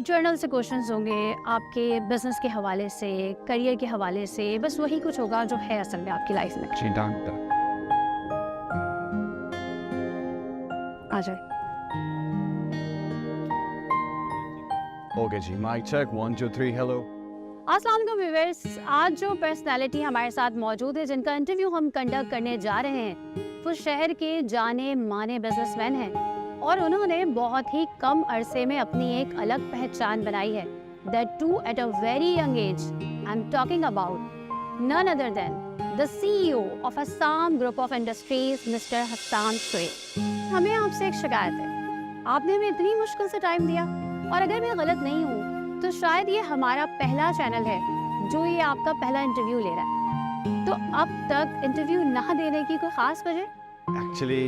Journal से questions होंगे, आपके बिजनेस के हवाले से, करियर के हवाले से, बस वही कुछ होगा जो है असल में आपकी लाइफ में। जी डॉक्टर। आ जाए। ओके जी, माइक चेक 1 2 3 हेलो। अस्सलाम वालेकुम व्यूअर्स, आज जो पर्सनालिटी हमारे साथ मौजूद है, जिनका इंटरव्यू हम कंडक्ट करने जा रहे हैं, वो शहर के जाने माने बिजनेसमैन हैं और उन्होंने बहुत ही कम अरसे में अपनी एक अलग पहचान बनाई है, that too at a very young age. I am talking about none other than the CEO of Assam group of industries, mister Hassan Shoaib. हमें आपसे एक शिकायत है, आपने हमें इतनी मुश्किल से टाइम दिया, और अगर मैं गलत नहीं हूँ तो शायद ये हमारा पहला चैनल है जो ये आपका पहला इंटरव्यू ले रहा है, तो अब तक इंटरव्यू ना देने की कोई खास वजह? Actually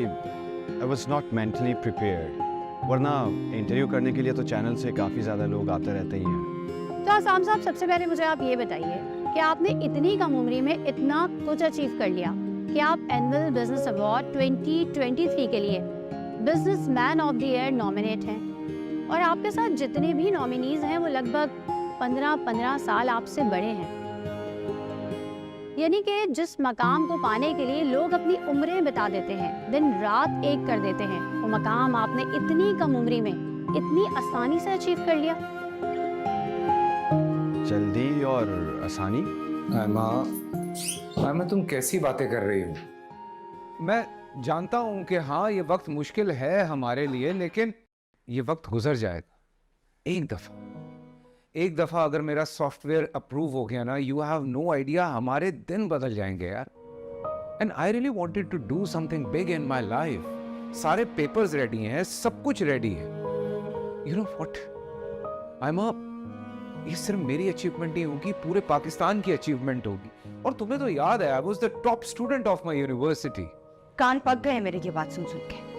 I was not mentally prepared, वरना इंटरव्यू करने के लिए तो चैनल से काफ़ी ज़्यादा लोग आते रहते ही हैं। तो आसाम साहब, सबसे पहले मुझे आप ये बताइए कि आपने इतनी कम उम्र में इतना कुछ अचीव कर लिया कि आप एनुअल बिजनेस अवार्ड 2023 के लिए businessman of the year nominate हैं, और आपके साथ जितने भी नॉमिनीज हैं वो लगभग 15-15 साल आपसे बड़े हैं। यानी कि जिस मकाम को पाने के लिए लोग अपनी उम्रें बिता देते हैं, दिन रात एक कर देते हैं, वो मकाम आपने इतनी कम उम्र में इतनी आसानी से अचीव कर लिया। जल्दी और आसानी? माँ तुम कैसी बातें कर रही हो? मैं जानता हूँ कि हाँ ये वक्त मुश्किल है हमारे लिए, लेकिन ये वक्त गुजर जाएगा। एक दफा अगर मेरा सॉफ्टवेयर अप्रूव हो गया ना, यू हैव नो आइडिया, हमारे दिन बदल जाएंगे यार। And I really wanted to do something big in my life. सारे पेपर्स रेडी हैं, सब कुछ रेडी है। यू नो व्हाट, ये सिर्फ मेरी अचीवमेंट नहीं होगी, पूरे पाकिस्तान की अचीवमेंट होगी। और तुम्हें तो याद है, I was the top student of my university. कान पक गए मेरे ये बात सुन सुन के।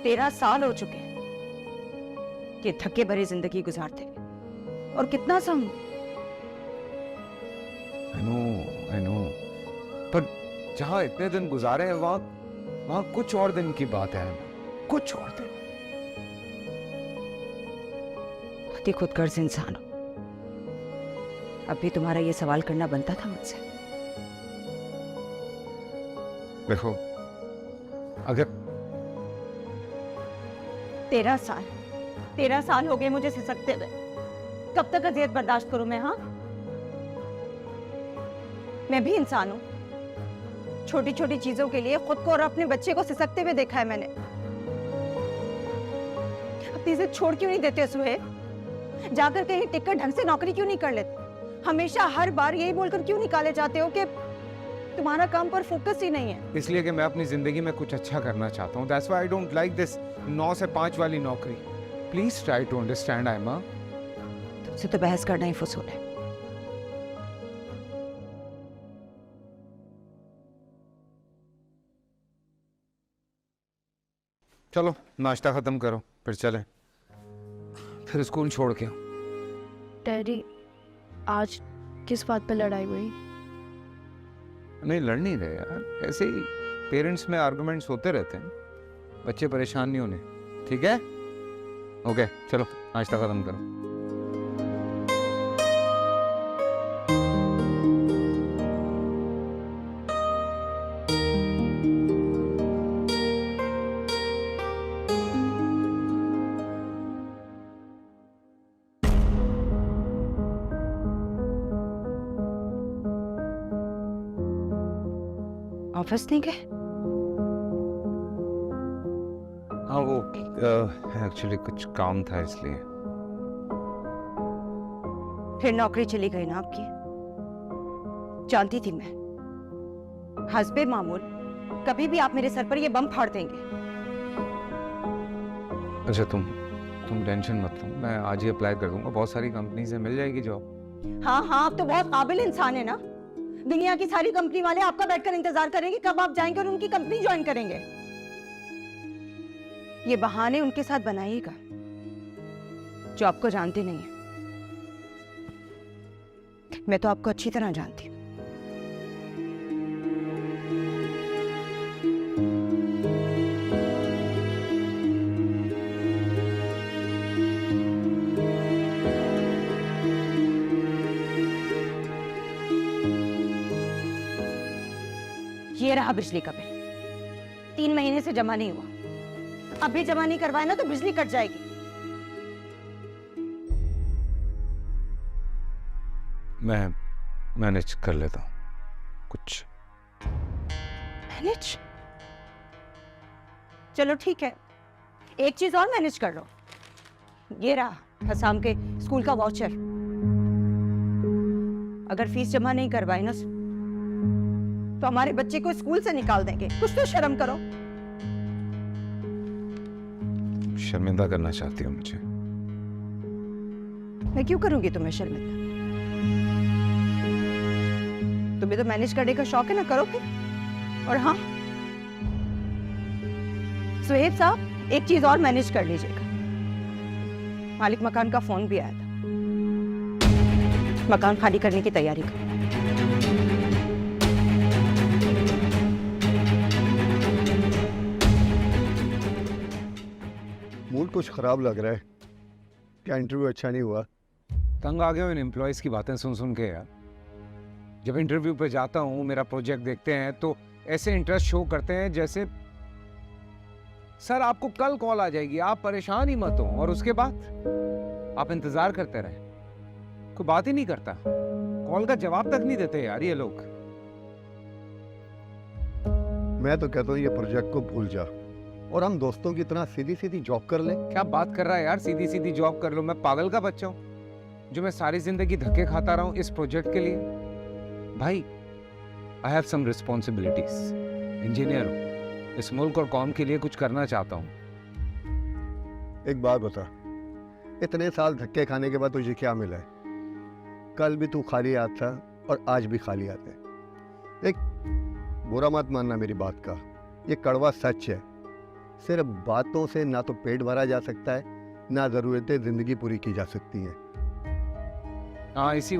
13 साल हो चुके हैं कि थके भरी जिंदगी गुजारते, और कितना सम। आई नो, पर जहां इतने दिन गुजारे हैं वहां कुछ और दिन की बात है, कुछ और दिन। खुद ही खुदगर्ज इंसान हो। अब भी तुम्हारा ये सवाल करना बनता था मुझसे। देखो, अगर 13 साल हो गए मुझे सिसकते हुए। कब तक अजियत बर्दाश्त करूं मैं? हाँ, मैं भी इंसान हूं। छोटी छोटी चीजों के लिए खुद को और अपने बच्चे को सिसकते हुए देखा है मैंने। अपनी जिद छोड़ क्यों नहीं देते सुहेब? जाकर कहीं टिककर ढंग से नौकरी क्यों नहीं कर लेते? हमेशा हर बार यही बोलकर क्यों निकाले जाते हो कि तुम्हारा काम पर फोकस ही नहीं है? इसलिए कि मैं अपनी जिंदगी में कुछ अच्छा करना चाहता हूँ। That's why I don't like this 9 से 5 वाली नौकरी। Please try to understand, Aima. तुमसे तो बहस करना ही फजूल है। चलो नाश्ता खत्म करो, फिर चलें। फिर स्कूल छोड़ के। डैडी, आज किस बात पर लड़ाई हुई? नहीं, लड़ नहीं रहे यार, ऐसे ही पेरेंट्स में आर्गुमेंट्स होते रहते हैं, बच्चे परेशान नहीं होने। ठीक है, ओके, चलो नाश्ता खत्म करो। ऑफिस नहीं गए? हाँ, वो एक्चुअली कुछ काम था इसलिए। फिर नौकरी चली गई ना आपकी? जानती थी मैं, हस्बे मामूल कभी भी आप मेरे सर पर ये बम फाड़ देंगे। अच्छा, तुम टेंशन मत लो, मैं आज ही अप्लाई कर दूंगा, बहुत सारी कंपनी से मिल जाएगी जॉब। हाँ हाँ, आप तो बहुत काबिल इंसान है ना। दुनिया की सारी कंपनी वाले आपका बैठकर इंतजार करेंगे कब आप जाएंगे और उनकी कंपनी ज्वाइन करेंगे। ये बहाने उनके साथ बनाइएगा जो आपको जानते नहीं है। मैं तो आपको अच्छी तरह जानती हूँ। ये रहा बिजली का बिल, 3 महीने से जमा नहीं हुआ। अभी जमा नहीं करवाए ना तो बिजली कट जाएगी। मैं मैनेज कर लेता हूँ कुछ। मैनेज? चलो ठीक है, एक चीज और मैनेज कर लो। ये रहा हसाम के स्कूल का वाउचर। अगर फीस जमा नहीं करवाई ना तो हमारे बच्चे को स्कूल से निकाल देंगे। कुछ तो शर्म करो। शर्मिंदा करना चाहती हो मुझे? मैं क्यों करूंगी तुम्हें शर्मिंदा? तुम्हें तो मैनेज करने का शौक है ना, करो फिर। और हाँ सुहेब साहब, एक चीज और मैनेज कर लीजिएगा। मालिक मकान का फोन भी आया था, मकान खाली करने की तैयारी कर। मूड कुछ खराब लग रहा है। क्या इंटरव्यू अच्छा नहीं हुआ? तंग आ गए हो इन एम्प्लॉयज की बातें सुन सुन के यार। जब इंटरव्यू पे जाता हूँ, मेरा प्रोजेक्ट देखते हैं तो ऐसे इंटरेस्ट शो करते हैं जैसे सर आपको कल कॉल आ जाएगी, आप परेशान ही मत हो। और उसके बाद आप इंतजार करते रहे, कोई बात ही नहीं करता, कॉल का जवाब तक नहीं देते यार ये लोग। मैं तो कहता हूँ ये प्रोजेक्ट को भूल जा और हम दोस्तों की तरह सीधी सीधी जॉब कर ले। क्या बात कर रहा है यार, सीधी सीधी जॉब कर लो? मैं पागल का बच्चा हूँ जो मैं सारी जिंदगी धक्के खाता रहा हूँ इस प्रोजेक्ट के लिए? भाई I have some responsibilities. Engineer हूँ, इस मुल्क और कौम के लिए कुछ करना चाहता हूँ। एक बात बता, इतने साल धक्के खाने के बाद तुझे क्या मिला है? कल भी तू खाली हाथ था और आज भी खाली हाथ है। एक बुरा मत मानना मेरी बात का, ये कड़वा सच है। सिर्फ बातों से ना तो पेट भरा जा सकता है, ना जरूरतें जिंदगी पूरी की जा सकती हैं। हाँ, इसी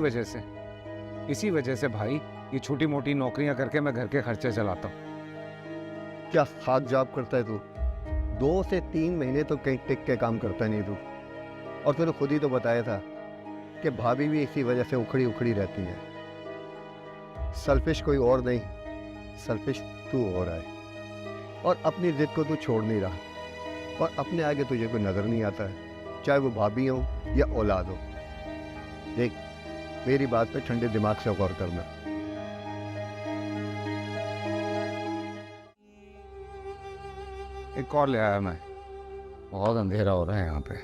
वजह से भाई ये छोटी मोटी नौकरियां करके मैं घर के खर्चे चलाता हूँ। क्या खाक जॉब करता है तू? 2 से 3 महीने तो कहीं टिक के काम करता नहीं तू। और तूने खुद ही तो बताया था कि भाभी भी इसी वजह से उखड़ी उखड़ी रहती है। सेल्फिश कोई और नहीं, सेल्फिश तू हो रहा है। और अपनी जिद को तू छोड़ नहीं रहा और अपने आगे तुझे कोई नजर नहीं आता है, चाहे वो भाभी हो या औलाद हो। देख, मेरी बात पे ठंडे दिमाग से गौर करना। एक और ले आया मैं, बहुत अंधेरा हो रहा है यहाँ पे।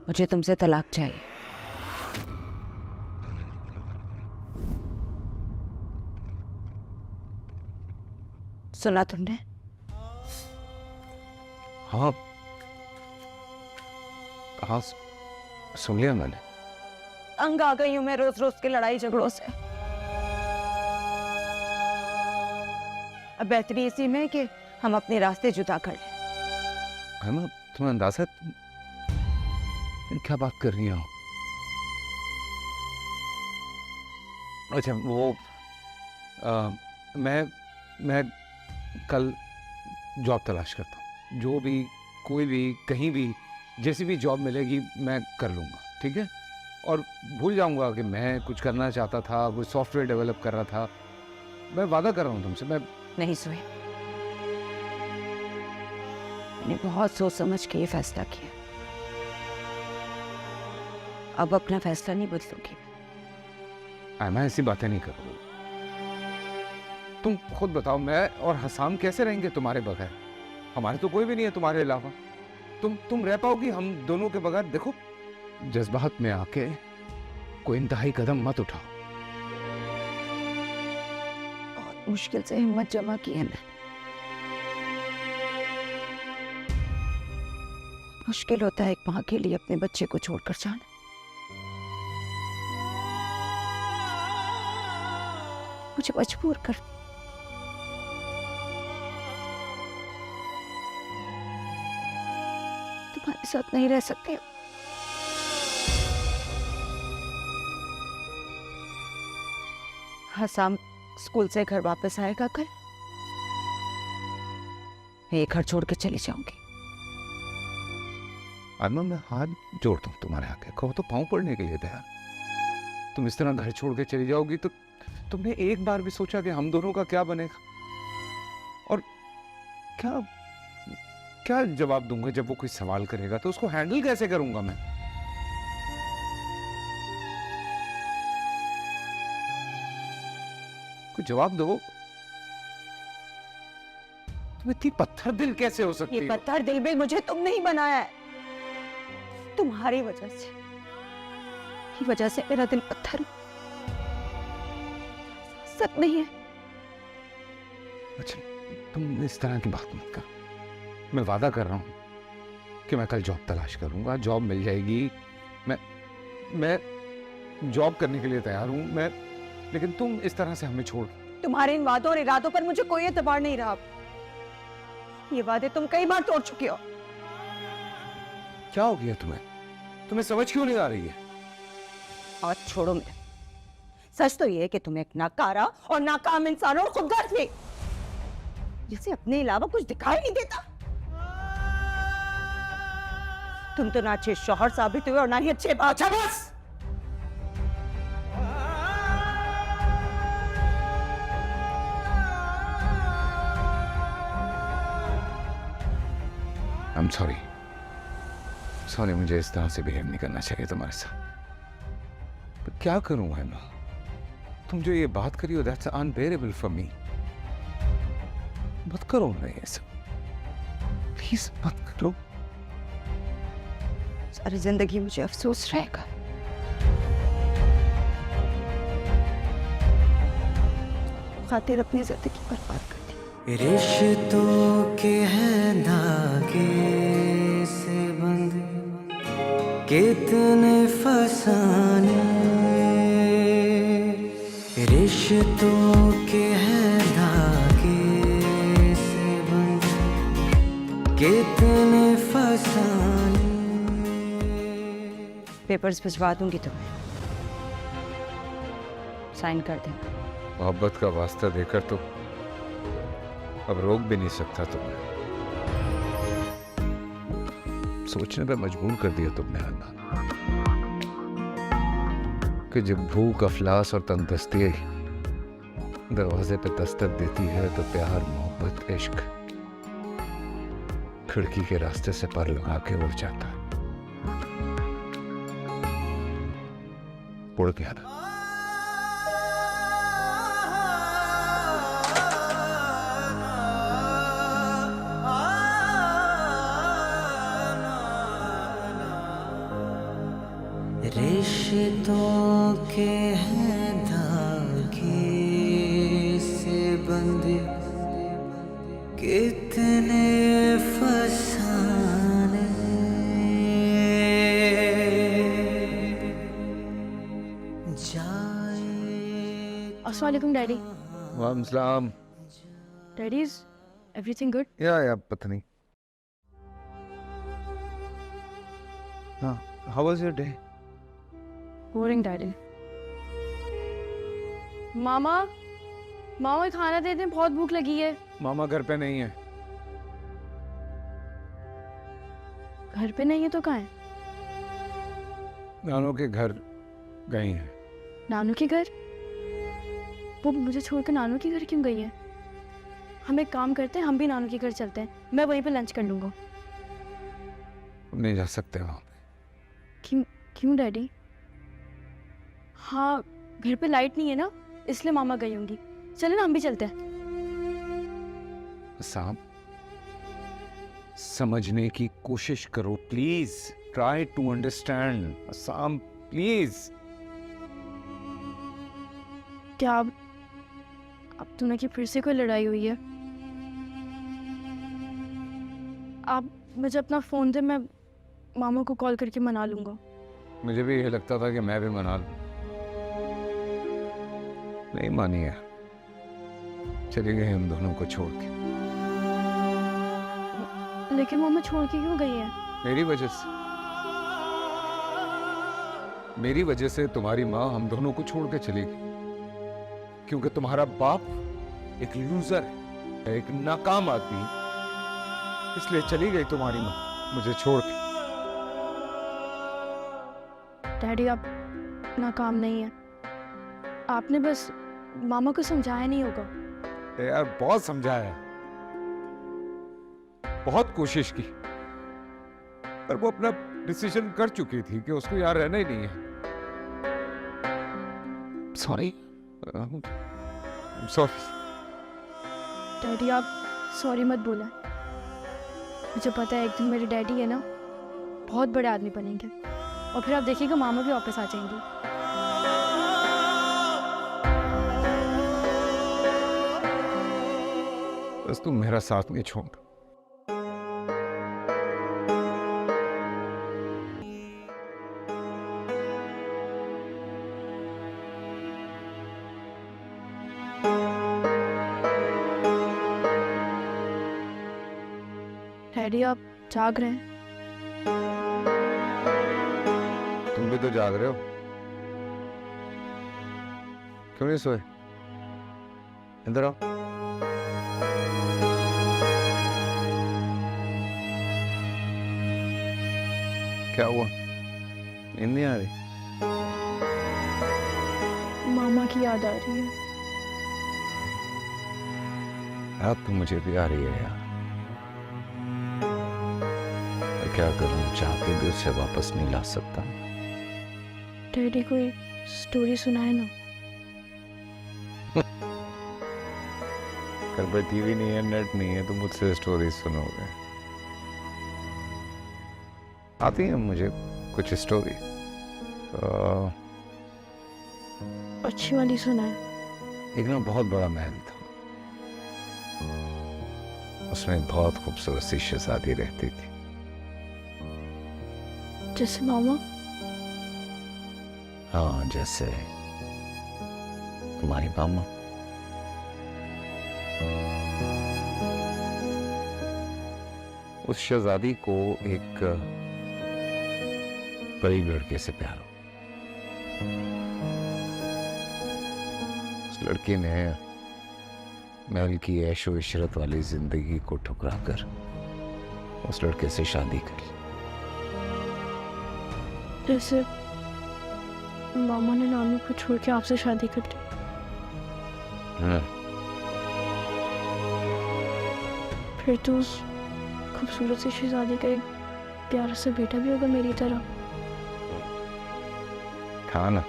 मुझे तुमसे तलाक चाहिए। सुना तुमने? हाँ हाँ, सुन लिया मैंने। तंग आ गई हूं मैं रोज रोज के लड़ाई झगड़ों से। अब बेहतरी इसी में कि हम अपने रास्ते जुदा कर लें। है ना, तुम्हें अंदाजा है तुम क्या बात कर रही हो? अच्छा वो मैं कल जॉब तलाश करता हूँ। जो भी, कोई भी, कहीं भी, जैसी भी जॉब मिलेगी मैं कर लूँगा, ठीक है? और भूल जाऊँगा कि मैं कुछ करना चाहता था, कोई सॉफ्टवेयर डेवलप कर रहा था। मैं वादा कर रहा हूँ तुमसे। मैं नहीं सोए, मैंने बहुत सोच समझ के ये फैसला किया। अब अपना फैसला नहीं बदलूंगी। मैं ऐसी बातें नहीं करूँ। तुम खुद बताओ, मैं और हसाम कैसे रहेंगे तुम्हारे बगैर? हमारे तो कोई भी नहीं है तुम्हारे अलावा। तुम रह पाओगी हम दोनों के बगैर? देखो, जज्बात में आके कोई इंतहाई कदम मत उठाओ। बहुत मुश्किल से हिम्मत जमा की है मैंने। मुश्किल होता है एक माँ के लिए अपने बच्चे को छोड़कर जाना। मुझे मजबूर कर तुम्हारे साथ नहीं रह सकती। हसाम स्कूल से घर वापस आएगा कल, मैं ये घर छोड़ के चली जाऊंगी। अरमा, मैं हाथ जोड़ता हूँ तुम्हारे आगे, कहो तो पाँव पड़ने के लिए तैयार। तुम इस तरह घर छोड़ के चली जाओगी तो तुमने एक बार भी सोचा कि हम दोनों का क्या बनेगा? और क्या क्या जवाब दूंगा जब वो कोई सवाल करेगा? तो उसको हैंडल कैसे करूंगा मैं? कोई जवाब दो। तुम इतनी पत्थर दिल कैसे हो सकती ये हो? पत्थर दिल भी मुझे तुमने ही बनाया है। तुम्हारी वजह से, की वजह से मेरा दिल पत्थर सच नहीं है। अच्छा, तुम इस तरह की बात मत कर। मैं वादा कर रहा हूं कि मैं कल जॉब तलाश करूंगा, जॉब मिल जाएगी। मैं जॉब करने के लिए तैयार हूं मैं, लेकिन तुम इस तरह से हमें छोड़। तुम्हारे इन वादों और इरादों पर मुझे कोई एतबार नहीं रहा। ये वादे तुम कई बार तोड़ चुके हो। क्या हो गया तुम्हें? तुम्हें समझ क्यों नहीं आ रही है? और छोड़ो मेरे, सच तो ये है कि तुम एक नाकारा और नाकाम इंसान और खुदगर्ज भी, जिसे अपने अलावा कुछ दिखाई नहीं देता। तुम तो ना अच्छे शौहर साबित हुए और ना ही अच्छे बादशाह। बस I'm sorry, मुझे इस तरह से बिहेव नहीं करना चाहिए तुम्हारे साथ। पर क्या करूं है ना? तुम जो ये बात करी हो, that's unbearable for me। मत करो ना ये सब, प्लीज मत करो। सारी जिंदगी मुझे अफसोस रहेगा। खातिर अपनी जिंदगी बर्बाद कर दी। रिश्तों के हैं धागे से बंधे कितने फसाने, रिश्तों के हैं धागे से बंधे कितने फसाने। पेपर्स भिजवा दूंगी तुम्हें, साइन कर देना। मोहब्बत का वास्ता देकर तो अब रोक भी नहीं सकता तुमने। सोचने पे मजबूर कर दिया तुमने अन्ना, कि जब भूख, अफलास और तंदुरुस्ती दरवाजे पे दस्तक देती है तो प्यार, मोहब्बत, इश्क खिड़की के रास्ते से पर लगा के उड़ जाता है। उड़ गया ना। रिश्तों के हैं धागे से बंधे कितने फसाने, अस्सलाम वालेकुम डैडी। वालेकुम सलाम। Daddy, is everything good? या पता नहीं। हाँ, how was your day? Boring daddy. मामा, मामा खाना दे दें, बहुत भूख लगी है। मामा घर पे नहीं है। घर पे नहीं है तो कहाँ है? नानू के घर गई हैं। नानू के घर? वो मुझे छोड़कर नानू के घर क्यों गई है? हम एक काम करते हैं, हम भी नानू के घर चलते हैं, मैं वहीं पे लंच कर लूंगा। नहीं जा सकते वहाँ पे। क्यों क्यों डैडी? हाँ, घर पे लाइट नहीं है ना, इसलिए मामा गई होंगी। चले ना, हम भी चलते हैं। साहब, समझने की कोशिश करो प्लीज, ट्राई टू अंडरस्टैंड। साम प्लीज। क्या अब तुमने की फिर से कोई लड़ाई हुई है? आप मुझे अपना फोन दे, मैं मामा को कॉल करके मना लूंगा। मुझे भी ये लगता था कि मैं भी मना लूं। नहीं मानी है, चली गई हम दोनों को छोड़ के। लेकिन मामा छोड़ के क्यों गई है? मेरी वजह से। मेरी वजह से तुम्हारी माँ हम दोनों को छोड़ के चली गई, क्योंकि तुम्हारा बाप एक लूजर है, एक नाकाम आदमी, इसलिए चली गई तुम्हारी माँ मुझे छोड़ के। डैडी, आप नाकाम नहीं है, आपने बस मामा को समझाया नहीं होगा। यार बहुत समझाया, बहुत कोशिश की, पर वो अपना डिसीजन कर चुकी थी कि उसको यहाँ रहना ही नहीं है। Sorry, sorry. डैडी आप सॉरी मत बोला। मुझे पता है एक दिन मेरे डैडी है ना बहुत बड़े आदमी बनेंगे और फिर आप देखिएगा मामा भी वापस आ जाएंगी। बस तुम मेरा साथ नहीं छोड़। डैडी आप जाग रहे हैं? तुम भी तो जाग रहे हो, क्यों नहीं सोए? इधर आओ। क्या हुआ, नींद नहीं आ रही? मामा की याद आ रही है। याद तो मुझे भी आ रही है यार, पर क्या करूं, चाह के भी उसे वापस नहीं ला सकता। डैडी कोई स्टोरी सुनाए ना। घर पर टीवी नहीं है, नेट नहीं है, तो मुझसे स्टोरी सुनोगे? आती है मुझे कुछ स्टोरी, अच्छी वाली सुनाए। एक ना बहुत बड़ा महल था, उसमें एक बहुत खूबसूरत सी शहजादी रहती थी। जैसे मामा? हाँ, जैसे तुम्हारी मामा। उस शहजादी को एक गरीब लड़के से प्यार हो। उस लड़की ने महल की ऐशो इशरत वाली जिंदगी को ठुकराकर उस लड़के से शादी कर ली। जैसे मामा ने नानू को छोड़ के आपसे शादी कर ली। हाँ। फिर तो उस खूबसूरत सी शहजादी का एक प्यारा सा बेटा भी होगा मेरी तरह। था ना।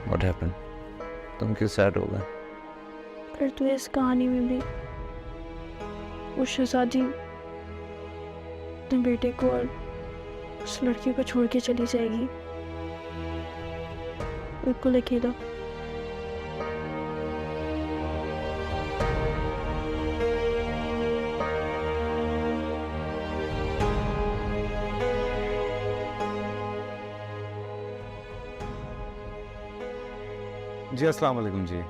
What happened? तुम क्यों सैड हो गए? फिर तो इस कहानी में भी उस शहजादी अपने बेटे को और उस लड़की को छोड़ के चली जाएगी, बिल्कुल अकेला। जी अस्सलाम वालेकुम जी।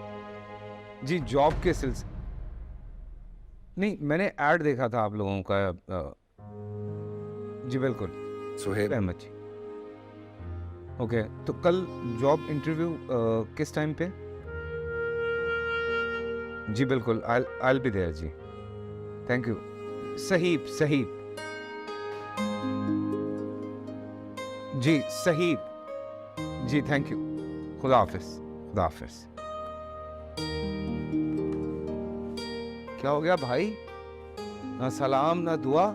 जी जॉब के सिलसिले, नहीं मैंने ऐड देखा था आप लोगों का। जी बिल्कुल, सुहेल अहमद जी। ओके, तो कल जॉब इंटरव्यू किस टाइम पे? जी बिल्कुल, I'll be there जी। Thank you. सहीब सहीब जी, सहीब जी, थैंक यू। खुदा हाफिज, खुदा हाफिज। क्या हो गया भाई? ना सलाम ना दुआ।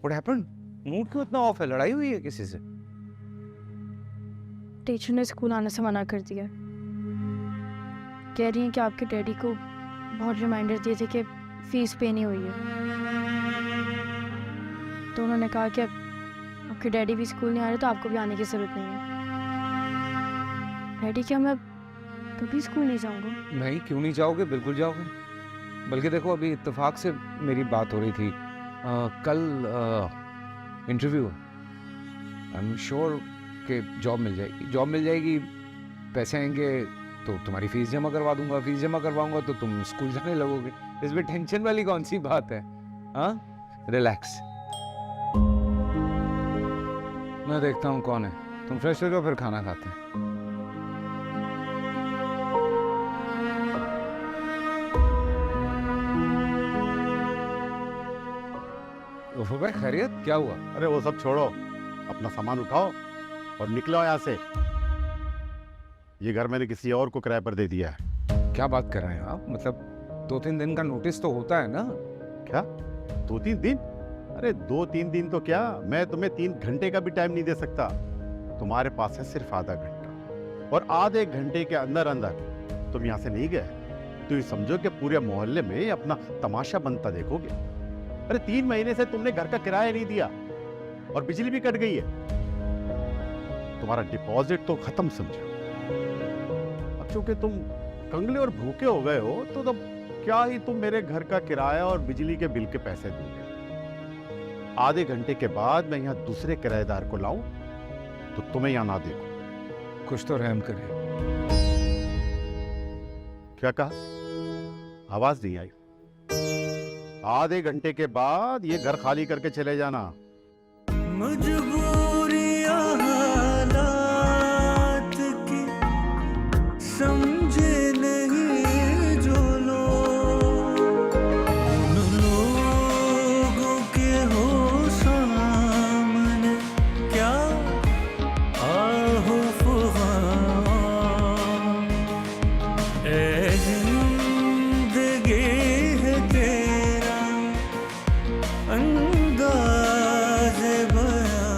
What happened? मूड क्यों इतना ऑफ है? लड़ाई हुई है किसी से? टीचर ने स्कूल आने से मना कर दिया। कह रही हैं कि आपके डैडी को बहुत रिमाइंडर दिए थे कि फीस पे नहीं हुई है, तो उन्होंने कहा कि आपके डैडी भी स्कूल नहीं आ रहे तो आपको भी आने की ज़रूरत नहीं है। डैडी क्या मैं कभी स्कूल नहीं जाऊंगा? नहीं, क्यों नहीं जाओगे? बिल्कुल जाओगे। बल्कि देखो, अभी इत्तेफाक से मेरी बात हो रही थी, कल इंटरव्यू। आई एम श्योर कि जॉब मिल जाएगी। जॉब मिल जाएगी, पैसे आएंगे तो तुम्हारी फीस जमा करवा दूंगा। फीस जमा करवाऊंगा तो तुम स्कूल जाने लगोगे। इसमें टेंशन वाली कौन सी बात है? हाँ, रिलैक्स। मैं देखता हूँ कौन है। तुम फ्रेश हो जाओ, फिर खाना खाते हैं। उफो भाई खैरियत, क्या हुआ? अरे वो सब छोड़ो, अपना सामान उठाओ और निकलो यहाँ से। ये घर मैंने किसी और को किराए पर दे दिया है। क्या बात कर रहे हैं आप? मतलब 2-3 दिन का नोटिस तो होता है ना? क्या 2-3 दिन? अरे 2-3 दिन तो क्या, मैं तुम्हें 3 घंटे का भी टाइम नहीं दे सकता। तुम्हारे पास है सिर्फ आधा घंटा, और आधे घंटे के अंदर अंदर तुम यहाँ से नहीं गए तो ये समझो कि पूरे मोहल्ले में अपना तमाशा बनता देखोगे। अरे 3 महीने से तुमने घर का किराया नहीं दिया और बिजली भी कट गई है। तुम्हारा डिपॉजिट तो खत्म समझो। अब चूंकि तुम कंगले और भूखे हो गए हो तो तब क्या ही तुम मेरे घर का किराया और बिजली के बिल के पैसे दोगे। आधे घंटे के बाद मैं यहाँ दूसरे किराएदार को लाऊं तो तुम्हें यहाँ ना देखो। कुछ तो रहम करे। क्या कहा? आवाज नहीं आई। आधे घंटे के बाद ये घर खाली करके चले जाना। मजबूरियां हालात की समझे नहीं जो लोग, उन लोगों के हो सामने क्या आहो फुगान। ए जिंदगी है तेरा अंदाज़े बयां।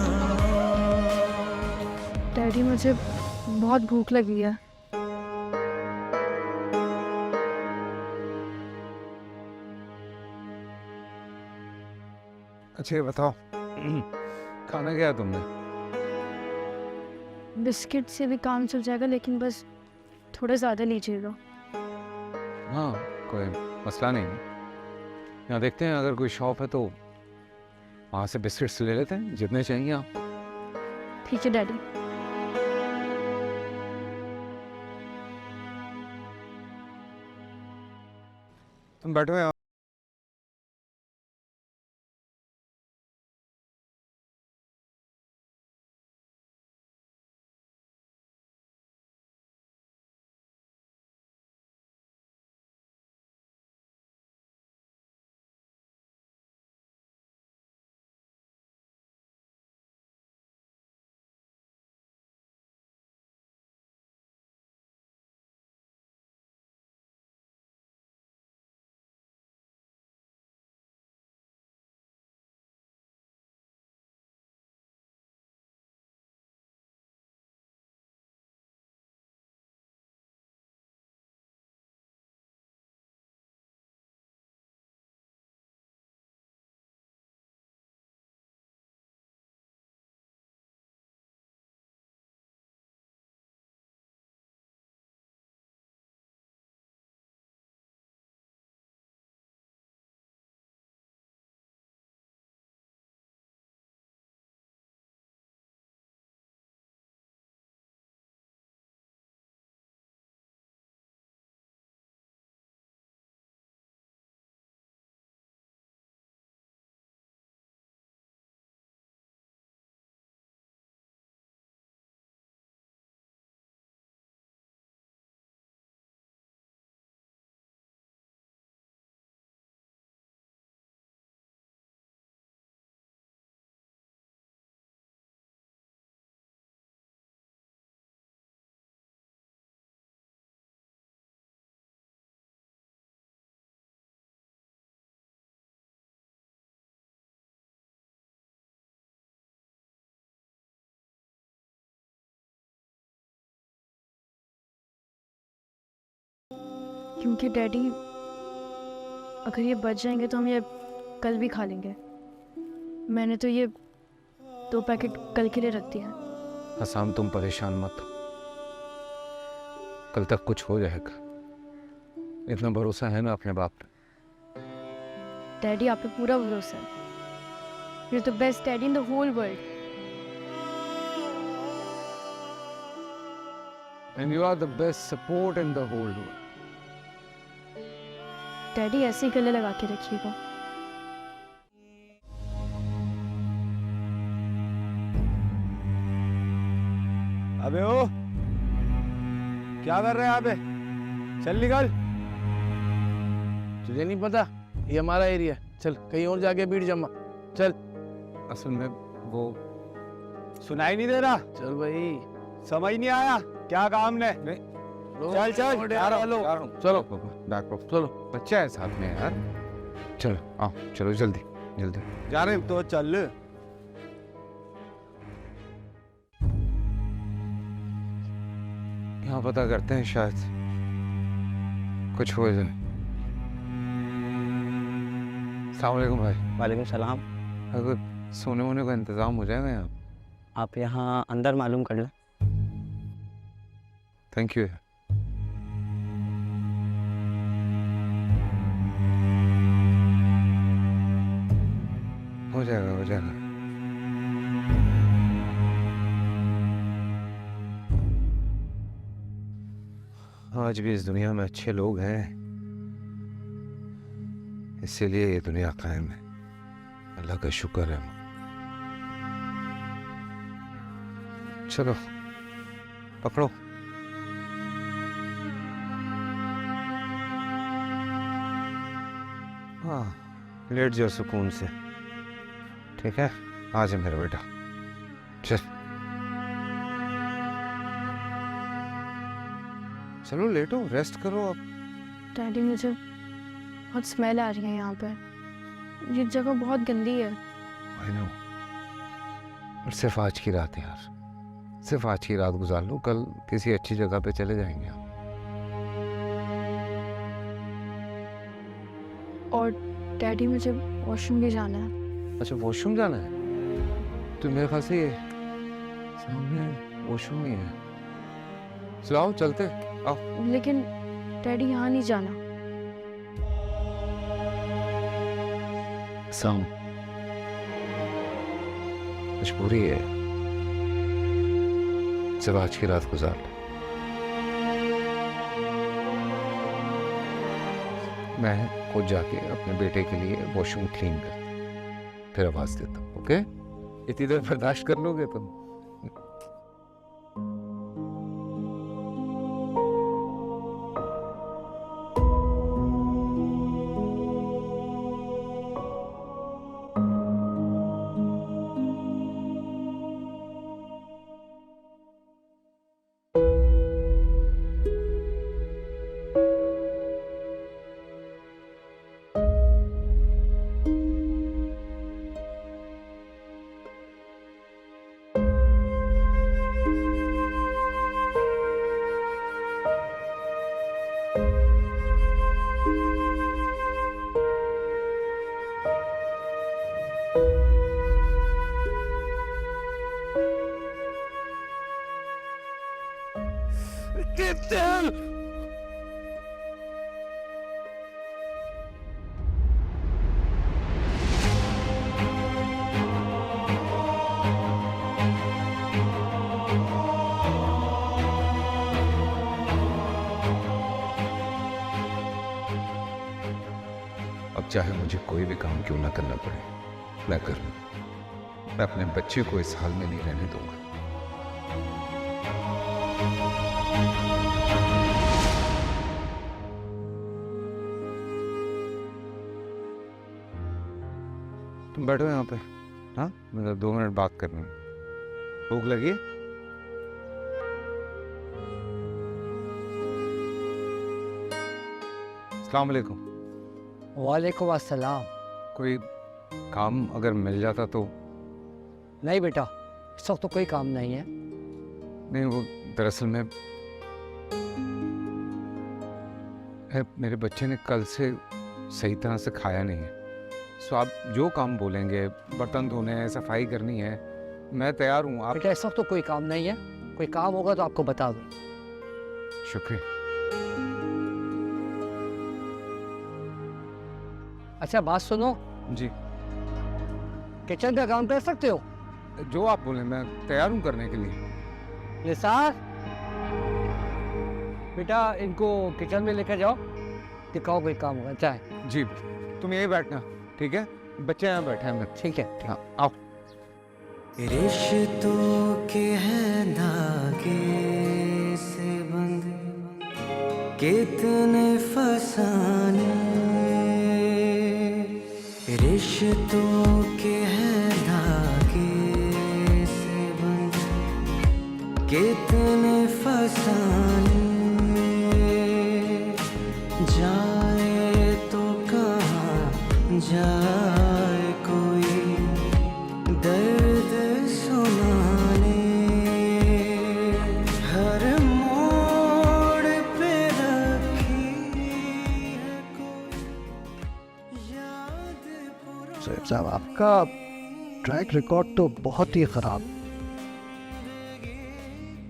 डैडी मुझे बहुत भूख लगी है। अच्छा ये बताओ, खाना क्या है तुमने? बिस्किट से भी काम चल जाएगा, लेकिन बस थोड़ा ज़्यादा लीजिएगा। हाँ कोई मसला नहीं। यहाँ देखते हैं, अगर कोई शॉप है तो वहाँ से बिस्किट्स ले लेते हैं, जितने चाहिए आपको। ठीक है डैडी। तुम बैठो यहाँ। क्योंकि डैडी अगर ये बच जाएंगे तो हम ये कल भी खा लेंगे। मैंने तो ये 2 पैकेट कल के लिए रख दिया। हसाम तुम परेशान मत हो, कल तक कुछ हो जाएगा। इतना भरोसा है ना अपने बाप पे। डैडी आप पे पूरा भरोसा है। You're the best daddy in the whole world. And you are the best support in the whole world. Daddy ऐसे ही गले लगा के रखिएगा। अबे ओ, क्या कर रहे हैं अबे? चल निकल। तुझे नहीं पता ये हमारा एरिया है, चल कहीं और जाके भीड़ जमा। चल। असल में वो सुनाई नहीं दे रहा? चल भाई, समझ नहीं आया क्या काम ने? चल चल, आ रहा हूँ। चलो बैक ऑफ, चलो बच्चा है साथ में यार। चलो आओ, चलो जल्दी जल्दी जा रहे हैं तो चल। यहाँ पता करते हैं, शायद कुछ हो जाए। अस्सलाम वालेकुम भाई। वालेकुम सलाम। अगर सोने वोने का इंतज़ाम हो जाएगा यहाँ? आप यहाँ अंदर मालूम कर लें। Thank you. हो जाएगा हो जाएगा। आज भी इस दुनिया में अच्छे लोग हैं, इसीलिए ये दुनिया कायम है। अल्लाह का शुक्र है। चलो पकड़ो। हाँ, लेट जाओ सुकून से, ठीक है? आ जा मेरा बेटा, चल। चलो लेटो, रेस्ट करो अब। डैडी मुझे बहुत स्मेल आ रही है यहाँ पर। ये जगह बहुत गंदी है। आई नो, और सिर्फ आज की रात है यार, सिर्फ आज की रात गुजार लो, कल किसी अच्छी जगह पे चले जाएंगे हम। और डैडी मुझे वॉशरूम भी जाना है। अच्छा वॉशरूम जाना है? तो मेरे ख्याल से ये सामने वॉशरूम ही है। चलो चलते, आओ। लेकिन डैडी यहाँ नहीं जाना। साम, मजबूरी है, सिर्फ आज की रात गुजार लो। मैं खुद जाके अपने बेटे के लिए वॉशरूम क्लीन करता, फिर आवाज देता हूँ, ओके? इतनी देर बर्दाश्त कर लोगे तुम? अब चाहे मुझे कोई भी काम क्यों ना करना पड़े, मैं कर लूं। मैं अपने बच्चे को इस हाल में नहीं रहने दूंगा। तुम बैठो यहाँ पे, हाँ? मैं 2 मिनट बात करनी है। भूख लगी है? अस्सलाम वालेकुम। वालेकुम अस्सलाम। कोई काम अगर मिल जाता तो? नहीं बेटा, इस वक्त तो कोई काम नहीं है। नहीं, वो दरअसल में मेरे बच्चे ने कल से सही तरह से खाया नहीं है। सो आप जो काम बोलेंगे, बर्तन धोने हैं, सफाई करनी है, मैं तैयार हूँ। आप बेटा इस वक्त तो कोई काम नहीं है, कोई काम होगा तो आपको बता दूँ। शुक्रिया। अच्छा बात सुनो जी। किचन का काम कर सकते हो? जो आप बोलें, मैं तैयार हूँ करने के लिए। निसार, बेटा इनको किचन में लेकर जाओ, दिखाओ कोई काम होगा चाहे। जी, तुम यही बैठना, ठीक है? बच्चे यहाँ बैठे हैं। ठीक है, हाँ, आओ। रिश्तों के हैं धागे से बंधे कितने फसाने, रिश्तों के साहब आपका ट्रैक रिकॉर्ड तो बहुत ही खराब।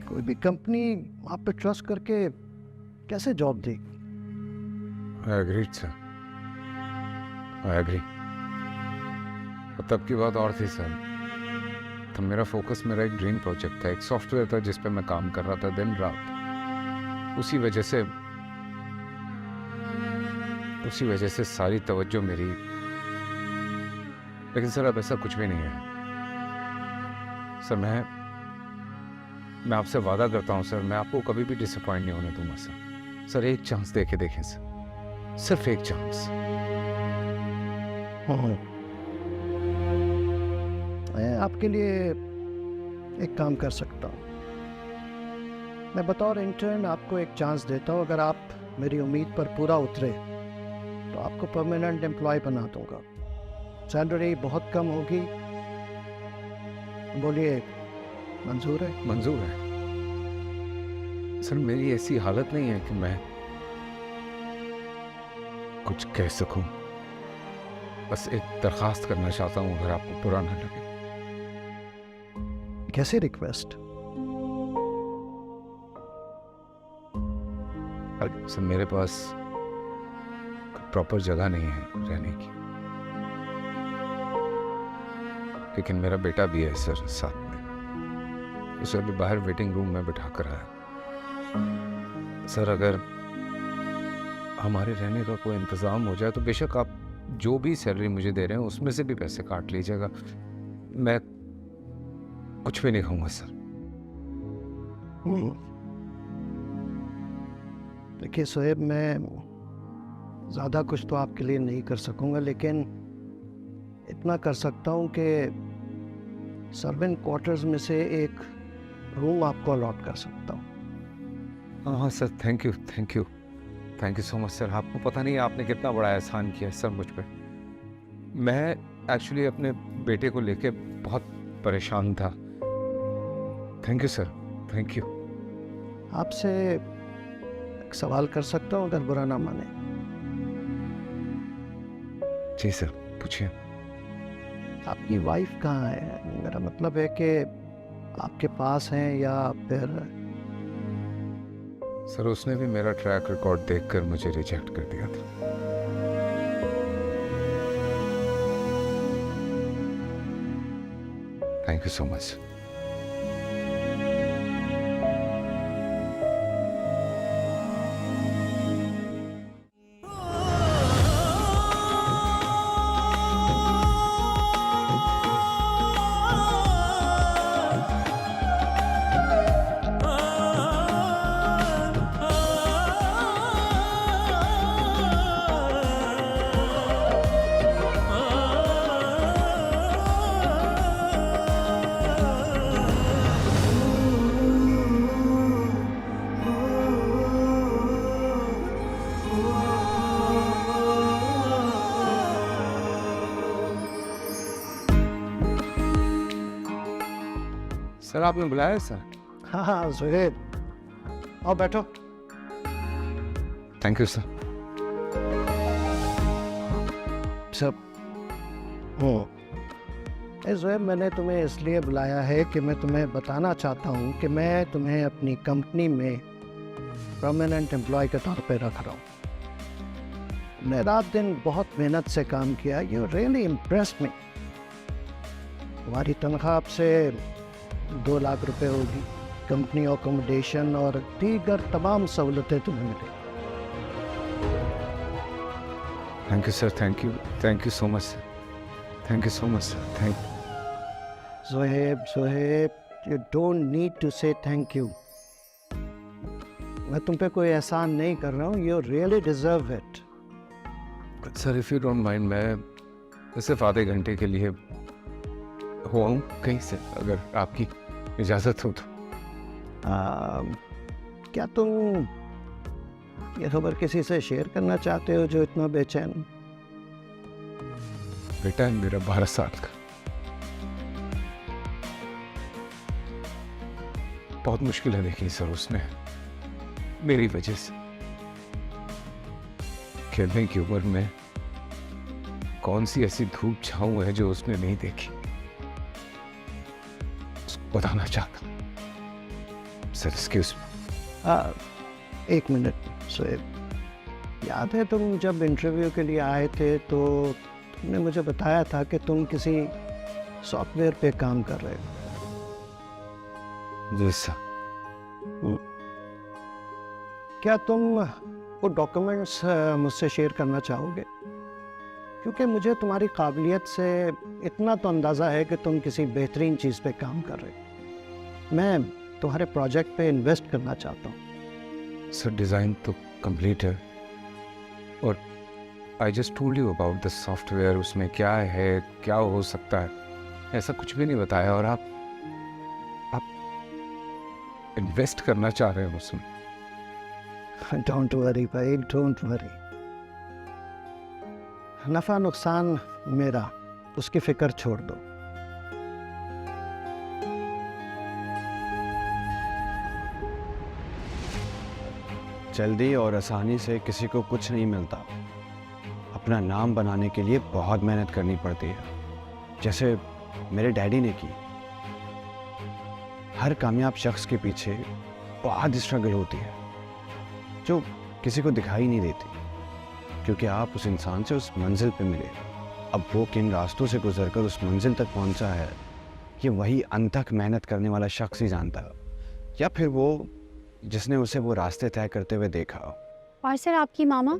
कोई भी कंपनी आप पे ट्रस्ट करके कैसे जॉब देगी? I agreed, sir. I agree. और तब की बात और थी सर। तब मेरा फोकस मेरा एक ड्रीम प्रोजेक्ट था, एक सॉफ्टवेयर था जिस पे मैं काम कर रहा था दिन रात। उसी वजह से सारी तवज्जो मेरी। लेकिन सर अब ऐसा कुछ भी नहीं है सर। मैं आपसे वादा करता हूँ सर, मैं आपको कभी भी डिसअपॉइंट नहीं होने दूंगा सर। सर एक चांस दे के देखें सर, सिर्फ एक चांस। मैं आपके लिए एक काम कर सकता हूँ। मैं बतौर इंटर्न आपको एक चांस देता हूँ। अगर आप मेरी उम्मीद पर पूरा उतरे तो आपको परमानेंट एम्प्लॉय बना दूंगा। सैलरी बहुत कम होगी। बोलिए, मंजूर है? मंजूर है सर। मेरी ऐसी हालत नहीं है कि मैं कुछ कह सकूं। बस एक दरखास्त करना चाहता हूं, अगर आपको बुरा ना लगे। कैसे रिक्वेस्ट? सर मेरे पास प्रॉपर जगह नहीं है रहने की, लेकिन मेरा बेटा भी है सर साथ में। उसे अभी बाहर वेटिंग रूम में बिठा कर आया सर। अगर हमारे रहने का कोई इंतज़ाम हो जाए तो बेशक आप जो भी सैलरी मुझे दे रहे हैं उसमें से भी पैसे काट लीजिएगा। मैं कुछ भी नहीं कहूँगा सर। देखिए सोहेब, मैं ज़्यादा कुछ तो आपके लिए नहीं कर सकूँगा, लेकिन इतना कर सकता हूँ कि सर्वेंट क्वार्टर्स में से एक रूम आपको अलॉट कर सकता हूँ। हाँ sir, thank you so much sir. आपको पता नहीं आपने कितना बड़ा एहसान किया है सर मुझ पर। मैं एक्चुअली अपने बेटे को लेके बहुत परेशान था। Thank you sir, thank you. आपसे एक सवाल कर सकता हूँ अगर बुरा ना माने? जी सर, पूछिए। आपकी वाइफ कहाँ है? मेरा मतलब है कि आपके पास हैं या फिर? सर उसने भी मेरा ट्रैक रिकॉर्ड देखकर मुझे रिजेक्ट कर दिया था। Thank you so much. Sir आपने बुलाया सर? हाँ सुहेब, आओ बैठो। Thank you sir. सब सुहेब, मैंने तुम्हें इसलिए बुलाया है कि मैं तुम्हें बताना चाहता हूँ कि मैं तुम्हें अपनी कंपनी में परमानेंट एम्प्लॉय के तौर पे रख रहा हूँ। मैं रात दिन बहुत मेहनत से काम किया। यू रियली इम्प्रेस्ड मी। तुम्हारी तनख्वाह आपसे 2 लाख रुपए होगी। कंपनी अकोमोडेशन और दीगर तमाम सहूलतें तुम्हें मिलेंगी। Thank you sir, thank you so much sir. Thank you so much sir, thank you. Sohaib, you don't need to say thank you. मैं तुम पे कोई एहसान नहीं कर रहा हूँ। You really deserve it. Sir if you don't mind, मैं सिर्फ आधे घंटे के लिए हुआ हूँ कहीं से, अगर आपकी इजाज़त हो तो। क्या तुम ये खबर किसी से शेयर करना चाहते हो जो इतना बेचैन? बेटा है मेरा 12 साल का। बहुत मुश्किल है देखी सर उसने मेरी वजह से खेलने की उम्र में कौन सी ऐसी धूप छाऊं है जो उसने नहीं देखी, उसको बताना चाहता हूं। Sir excuse me. एक मिनट शोएब, याद है तुम जब इंटरव्यू के लिए आए थे तो तुमने मुझे बताया था कि तुम किसी सॉफ्टवेयर पे काम कर रहे हो। जी सर। क्या तुम वो डॉक्यूमेंट्स मुझसे शेयर करना चाहोगे? क्योंकि मुझे तुम्हारी काबिलियत से इतना तो अंदाज़ा है कि तुम किसी बेहतरीन चीज़ पे काम कर रहे हो। मैं तुम्हारे प्रोजेक्ट पे इन्वेस्ट करना चाहता हूँ। सर डिज़ाइन तो कंप्लीट है और I just told you about the software, उसमें क्या है, क्या हो सकता है, ऐसा कुछ भी नहीं बताया और आप इन्वेस्ट करना चाह रहे हो उसमें। डोंट वरी भाई, डोंट वरी। नफ़ा नुकसान मेरा, उसकी फिक्र छोड़ दो। जल्दी और आसानी से किसी को कुछ नहीं मिलता। अपना नाम बनाने के लिए बहुत मेहनत करनी पड़ती है, जैसे मेरे डैडी ने की। हर कामयाब शख्स के पीछे बहुत स्ट्रगल होती है जो किसी को दिखाई नहीं देती, क्योंकि आप उस इंसान से उस मंजिल पे मिले। अब वो किन रास्तों से गुजरकर उस मंजिल तक पहुंचा है ये वही अनथक मेहनत करने वाला शख्स ही जानता है, या फिर वो जिसने उसे वो रास्ते तय करते हुए देखा। और सर आपकी मामा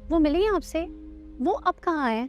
वो मिली हैं आपसे? वो अब कहाँ है?